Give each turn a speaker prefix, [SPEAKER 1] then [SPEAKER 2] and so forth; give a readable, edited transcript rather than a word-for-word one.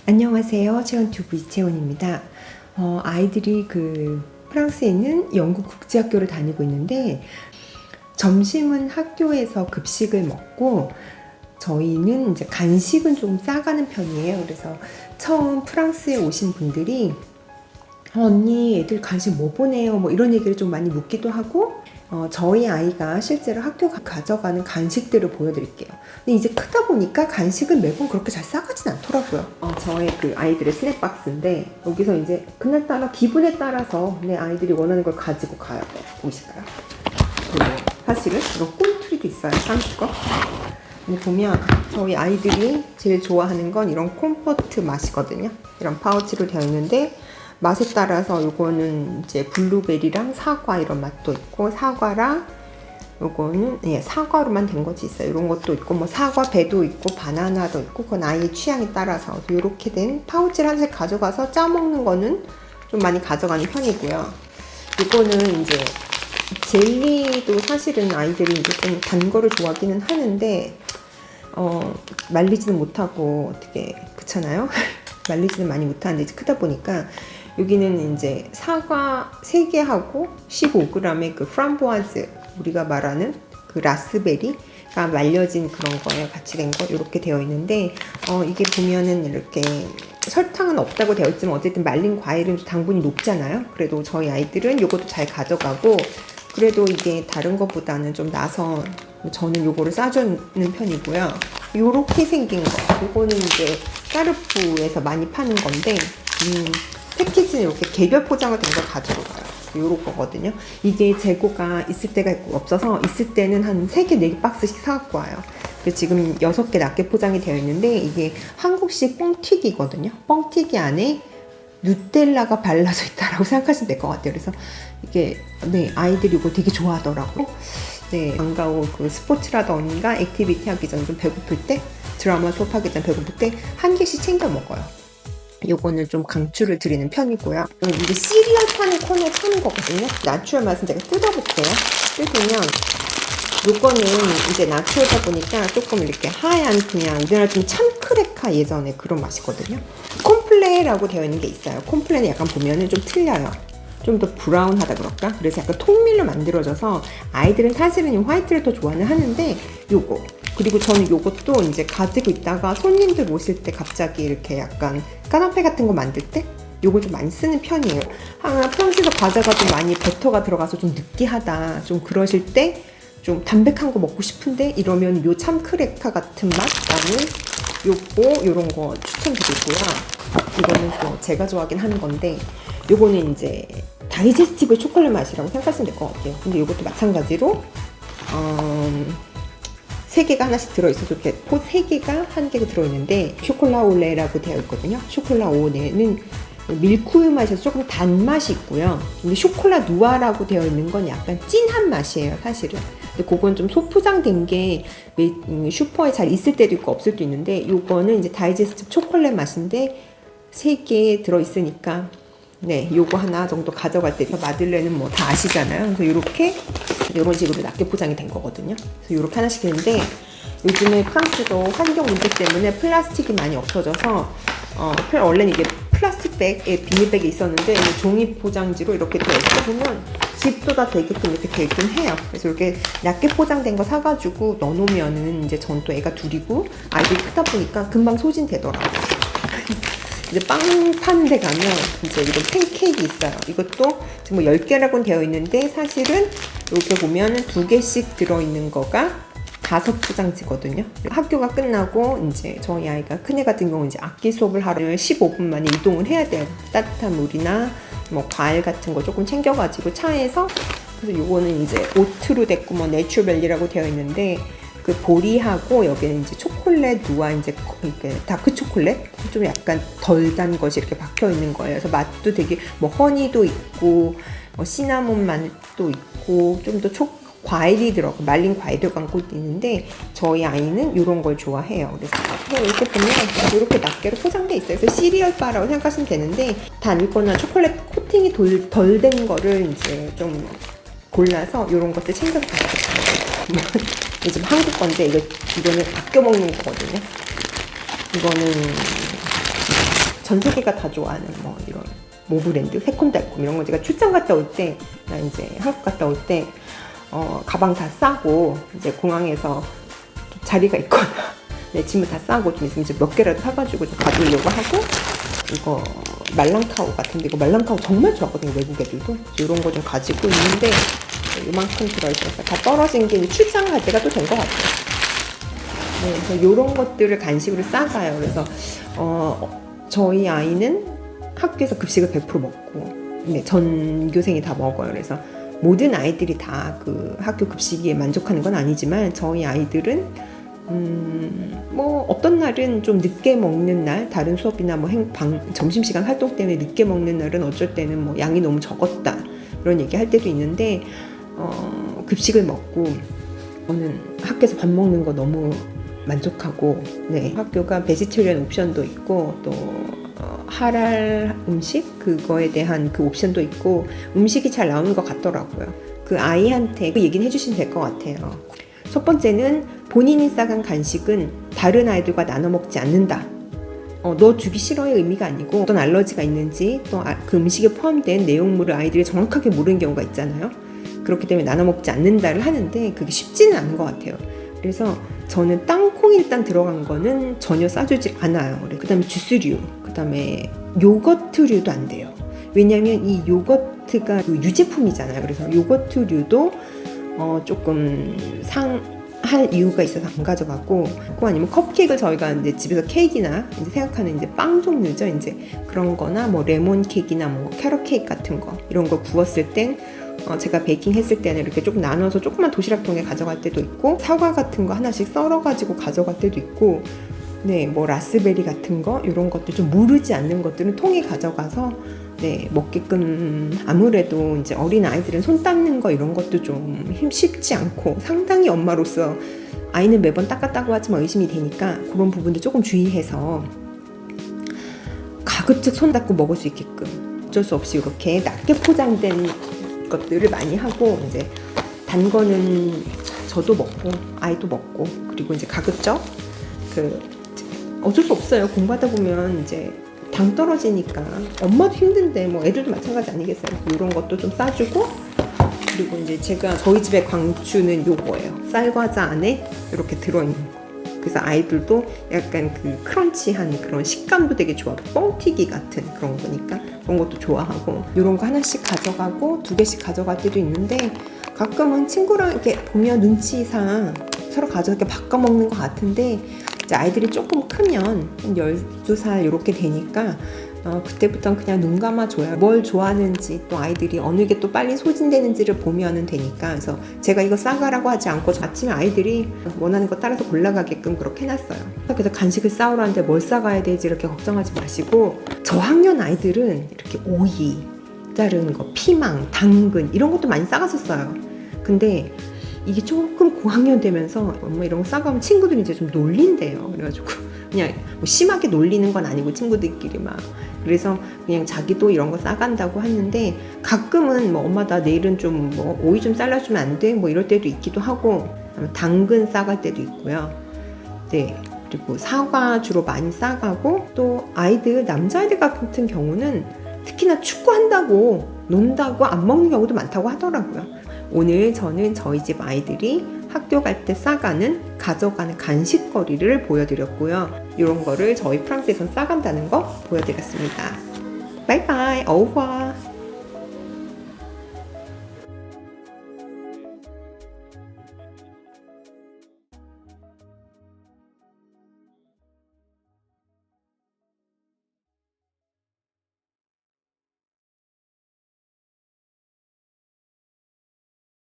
[SPEAKER 1] 안녕하세요. 체온튜브 이채원입니다. 아이들이 프랑스에 있는 영국 국제학교를 다니고 있는데 점심은 학교에서 급식을 먹고 저희는 이제 간식은 좀 싸가는 편이에요. 그래서 처음 프랑스에 오신 분들이 언니 애들 간식 뭐 보내요? 뭐 이런 얘기를 좀 많이 묻기도 하고 저희 아이가 실제로 학교 가져가는 간식들을 보여드릴게요. 근데 이제 크다 보니까 간식은 매번 그렇게 잘 싸가진 않더라고요. 저의 아이들의 스낵박스인데 여기서 이제 그날따라 기분에 따라서 내 아이들이 원하는 걸 가지고 가요. 보이실까요? 사실은 이런 꽁트리도 있어요. 삼십 거. 근데 보면 저희 아이들이 제일 좋아하는 건 이런 콤포트 맛이거든요. 이런 파우치로 되어 있는데 맛에 따라서 요거는 이제 블루베리랑 사과 이런 맛도 있고, 사과랑 요거는 사과로만 된 것이 있어요. 이런 것도 있고, 뭐 사과 배도 있고, 바나나도 있고, 그건 아이의 취향에 따라서 이렇게 된 파우치를 하나씩 가져가서 짜 먹는 거는 좀 많이 가져가는 편이고요. 이거는 이제 젤리도 사실은 아이들이 이제 좀 단 거를 좋아하기는 하는데 말리지는 못하고 어떻게 그렇잖아요. 말리지는 많이 못하는데 이제 크다 보니까 여기는 이제 사과 3개하고 15g의 프람보아즈, 우리가 말하는 라스베리가 말려진 그런 거에 같이 된 거 이렇게 되어 있는데 이게 보면은 이렇게 설탕은 없다고 되어 있지만 어쨌든 말린 과일은 당분이 높잖아요. 그래도 저희 아이들은 이것도 잘 가져가고, 그래도 이게 다른 것보다는 좀 나서 저는 요거를 싸주는 편이고요. 요렇게 생긴 거, 요거는 이제 까르푸에서 많이 파는 건데 패키지는 이렇게 개별 포장을 된 걸 가져가요. 요런 거거든요. 이게 재고가 있을 때가 있고 없어서, 있을 때는 한 3개, 4개 박스씩 사갖고 와요. 그래서 지금 6개 낱개 포장이 되어 있는데 이게 한국식 뻥튀기거든요. 뻥튀기 안에 누텔라가 발라져 있다라고 생각하시면 될 것 같아요. 그래서 이게 아이들이 이거 되게 좋아하더라고. 방과후 스포츠라던가 액티비티 하기 전에 좀 배고플 때, 드라마 수업하기 전에 배고플 때 한 개씩 챙겨 먹어요. 요거는 좀 강추를 드리는 편이고요. 이게 시리얼 파는 코너에 파는 거거든요. 나추럴 맛은 제가 뜯어볼게요. 뜯으면 요거는 이제 나추럴다 보니까 조금 이렇게 하얀, 그냥 우리나라 좀 참크레카 예전에 그런 맛이거든요. 콤플레라고 되어 있는 게 있어요. 콤플레는 약간 보면은 좀 틀려요. 좀 더 브라운하다 그럴까? 그래서 약간 통밀로 만들어져서 아이들은 사실은 이 화이트를 더 좋아는 하는데, 요거, 그리고 저는 요것도 이제 가지고 있다가 손님들 오실 때 갑자기 이렇게 약간 까나페 같은 거 만들 때 요걸 좀 많이 쓰는 편이에요. 프랑스에서 과자가 좀 많이 버터가 들어가서 좀 느끼하다, 좀 그러실 때 좀 담백한 거 먹고 싶은데 이러면 요 참크레카 같은 맛 나는 요런 거 추천드리고요. 이거는 또 제가 좋아하긴 하는 건데, 요거는 이제 다이제스티브 초콜릿 맛이라고 생각하시면 될 것 같아요. 근데 요것도 마찬가지로 3개가 하나씩 들어있어서 이렇게 3개가 한 개가 들어있는데 쇼콜라올레라고 되어 있거든요. 쇼콜라올레는 밀크우유 맛에서 조금 단맛이 있고요. 근데 쇼콜라 누아라고 되어 있는 건 약간 진한 맛이에요, 사실은. 근데 그건 좀 소포장된 게 슈퍼에 잘 있을 때도 있고 없을 때도 있는데, 요거는 이제 다이제스티브 초콜릿 맛인데 3개 들어있으니까 요거 하나 정도 가져갈 때, 마들렌은 뭐 다 아시잖아요. 그래서 요런 식으로 낱개 포장이 된 거거든요. 그래서 요렇게 하나씩 있는데, 요즘에 프랑스도 환경 문제 때문에 플라스틱이 많이 없어져서 원래는 이게 플라스틱 백에 비닐백이 있었는데 종이 포장지로 이렇게 되어 있다 보면 집도 다 되게끔 이렇게 되어 있긴 해요. 그래서 이렇게 얇게 포장된 거 사가지고 넣어놓으면은 이제 전 또 애가 둘이고 아이들이 크다 보니까 금방 소진되더라고요. 이제 빵 파는 데 가면 이제 이런 팬케이크 있어요. 이것도 지금 뭐 10개라고는 되어 있는데 사실은 이렇게 보면은 2개씩 들어있는 거가 5포장지거든요. 학교가 끝나고 이제 저희 아이가, 큰애 같은 경우는 이제 악기 수업을 하러 15분 만에 이동을 해야 돼요. 따뜻한 물이나 뭐 과일 같은 거 조금 챙겨가지고 차에서. 그래서 요거는 이제 오트로 됐고 뭐 내추럴벨리라고 되어 있는데, 그 보리하고 여기는 이제 초콜릿 누아, 이제 이렇게 다크 초콜릿 좀 약간 덜 단 것이 이렇게 박혀 있는 거예요. 그래서 맛도 되게 뭐 허니도 있고 시나몬 맛도 있고 좀 더 과일이 들어가고 말린 과일 들어간 것도 있는데, 저희 아이는 이런 걸 좋아해요. 그래서 이렇게 보면 이렇게 낱개로 포장돼 있어요. 그래서 시리얼 바라고 생각하시면 되는데, 단 거나 초콜릿 코팅이 덜 된 거를 이제 좀 골라서 이런 것들 챙겨서 가져가요. 요즘 한국 건데 이거는 아껴 먹는 거거든요. 이거는 전 세계가 다 좋아하는 뭐 이런 모브랜드, 새콤달콤 이런 거 제가 출장 갔다 올 때, 나 이제 한국 갔다 올 때 가방 다 싸고 이제 공항에서 자리가 있거나 내 짐을 다 싸고 좀 있으면 이제 몇 개라도 사가지고 좀 가져오려고 하고, 이거 말랑카오 같은데, 이거 말랑카오 정말 좋아하거든요, 외국 애들도. 이런 거 좀 가지고 있는데 이만큼 들어있어서 다 떨어진 게 출장 갈 때가 또 된 것 같아요. 네, 그래서 이런 것들을 간식으로 싸가요. 그래서 저희 아이는 학교에서 급식을 100% 먹고, 네, 전교생이 다 먹어요. 그래서 모든 아이들이 다 그 학교 급식에 만족하는 건 아니지만, 저희 아이들은 뭐 어떤 날은 좀 늦게 먹는 날, 다른 수업이나 뭐 점심시간 활동 때문에 늦게 먹는 날은 어쩔 때는 뭐 양이 너무 적었다 그런 얘기 할 때도 있는데, 급식을 먹고 저는 학교에서 밥 먹는 거 너무 만족하고, 네, 학교가 베지테리언 옵션도 있고 또 할랄 음식 그거에 대한 그 옵션도 있고 음식이 잘 나오는 것 같더라고요. 그 아이한테 그 얘기는 해주시면 될 것 같아요. 첫 번째는 본인이 싸간 간식은 다른 아이들과 나눠 먹지 않는다. 너 주기 싫어의 의미가 아니고 어떤 알러지가 있는지 또 그 음식에 포함된 내용물을 아이들이 정확하게 모르는 경우가 있잖아요. 그렇기 때문에 나눠 먹지 않는다를 하는데 그게 쉽지는 않은 것 같아요. 그래서 저는 땅콩이 일단 들어간 거는 전혀 싸주질 않아요. 그 다음에 주스류, 그 다음에 요거트류도 안 돼요. 왜냐하면 이 요거트가 그 유제품이잖아요. 그래서 요거트류도 조금 상할 이유가 있어서 안 가져가고, 아니면 컵케이크를 저희가 이제 집에서 케이크나 이제 생각하는 이제 빵 종류죠. 이제 그런 거나 뭐 레몬 케이크나 뭐 캐럿 케이크 같은 거 이런 거 구웠을 땐 제가 베이킹 했을 때는 이렇게 조금 나눠서 조그만 도시락통에 가져갈 때도 있고, 사과 같은 거 하나씩 썰어가지고 가져갈 때도 있고, 네, 뭐 라스베리 같은 거 이런 것들 좀 무르지 않는 것들은 통에 가져가서 네, 먹게끔. 아무래도 이제 어린 아이들은 손 닦는 거 이런 것도 좀 쉽지 않고, 상당히 엄마로서 아이는 매번 닦았다고 하지만 의심이 되니까 그런 부분도 조금 주의해서 가급적 손 닦고 먹을 수 있게끔 어쩔 수 없이 이렇게 낮게 포장된 것들을 많이 하고, 이제 단 거는 저도 먹고 아이도 먹고, 그리고 이제 가급적 어쩔 수 없어요. 공부하다 보면 이제 당 떨어지니까 엄마도 힘든데 뭐 애들도 마찬가지 아니겠어요. 이런 것도 좀 싸주고, 그리고 이제 저희 집의 광추는 요거예요. 쌀과자 안에 이렇게 들어있는 거. 그래서 아이들도 약간 그 크런치한 그런 식감도 되게 좋아하고, 뻥튀기 같은 그런 거니까 그런 것도 좋아하고, 이런 거 하나씩 가져가고 2개씩 가져갈 때도 있는데, 가끔은 친구랑 이렇게 보면 눈치상 서로 가져서 이렇게 바꿔 먹는 것 같은데, 이제 아이들이 조금 크면 한 12살 이렇게 되니까 그때부터는 그냥 눈 감아줘요. 뭘 좋아하는지, 또 아이들이 어느 게 또 빨리 소진되는지를 보면 되니까. 그래서 제가 이거 싸가라고 하지 않고 아침에 아이들이 원하는 거 따라서 골라가게끔 그렇게 해놨어요. 그래서 간식을 싸우라는데 뭘 싸가야 되지 이렇게 걱정하지 마시고, 저학년 아이들은 이렇게 오이 자른 거, 피망, 당근 이런 것도 많이 싸갔었어요. 근데 이게 조금 고학년 되면서 엄마 이런 거 싸가면 친구들이 이제 좀 놀린대요. 그래가지고 그냥 뭐 심하게 놀리는 건 아니고 친구들끼리 막, 그래서 그냥 자기도 이런 거 싸간다고 하는데, 가끔은 뭐 엄마 나 내일은 좀 뭐 오이 좀 잘라주면 안 돼? 뭐 이럴 때도 있기도 하고, 당근 싸갈 때도 있고요. 네, 그리고 사과 주로 많이 싸가고, 또 아이들, 남자아이들 같은 경우는 특히나 축구한다고 논다고 안 먹는 경우도 많다고 하더라고요. 오늘 저는 저희 집 아이들이 학교 갈 때 가져가는 간식거리를 보여드렸고요. 이런 거를 저희 프랑스에선 싸간다는 거 보여드렸습니다. 바이바이, 어우화.